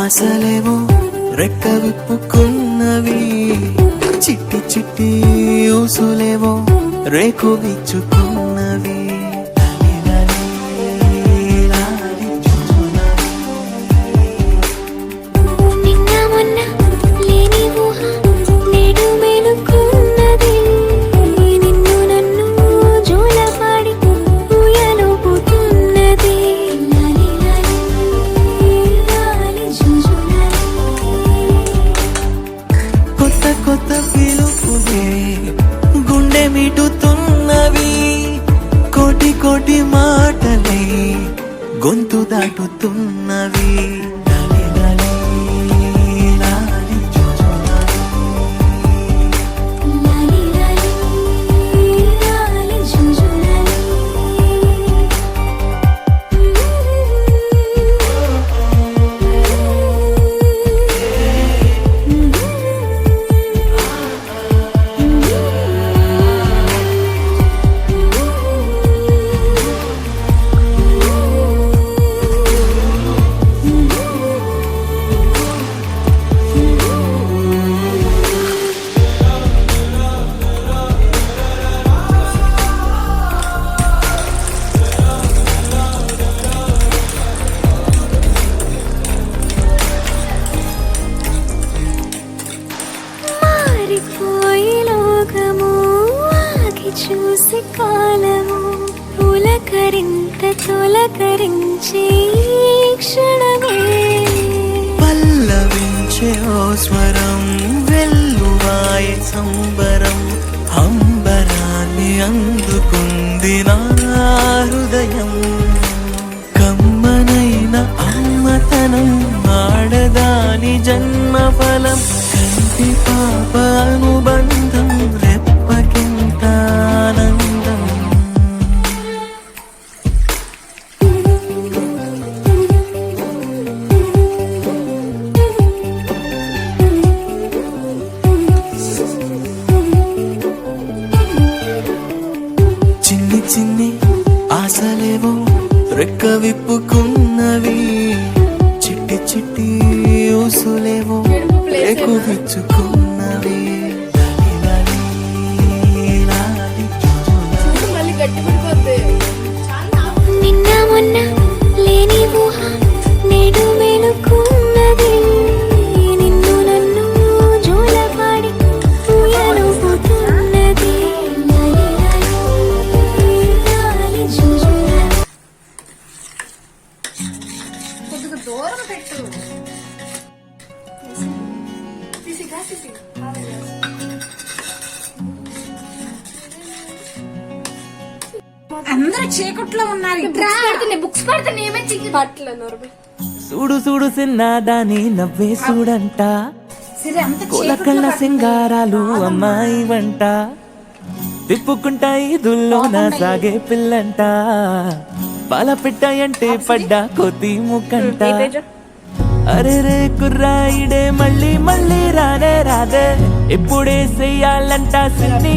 ఆశలేమో రెక్క విప్పుకున్నవి, చిట్టి చిట్టి ఊసులేమో రేకు విచ్చుకున్నవి. కొత్త పిలుపులే గుండె మిటుతున్నవి, కోటి కోటి మాటలే గొంతు దాటుతున్నవి. చూసి కాలము పులకరింత తొలకరించే క్షణమే, పల్లవించే ఓ స్వరం వెల్లువాయ సంబరం, అంబరాన్ని అందుకుంది నా హృదయం. కమ్మనైన అమ్మతనం ఆడదాని జన్మ ఫలం, కంటి పాప అనుబంధం రెప్పకింత ఆనందం. చిన్ని చిన్ని ఆశలేవో రెక్క విప్పుకున్నవి, చిట్టి చిట్టి ఊసులేవో రేకు విచ్చుకున్నవి. నిన్న మొన్న లేని ఊహ నేడు మేలుకున్నది, నిన్ను నన్ను జోలపాడి ఊయలుపుతున్నది. కొద్దిగా దూరం పెట్టు. అందరూ చీకట్లో ఉన్నారు. బుక్స్ పడుతున్నాయి ఏమైతే బట్టలు. చూడు చూడు సిన్నాదాని నవ్వే చూడంట, కొలకళ్ళ సింగారాలు అమ్మాయి వంట, తిప్పుకుంటాయి దుల్లోన సాగే పిల్లంట, పాలపిట్ట అంటే పడ్డా కొద్ది ముక్కంట. అరే రే కుర్రాయిడే మళ్ళీ మళ్ళీ రానే రాదే, ఎప్పుడే చెయ్యాలంట సిన్ని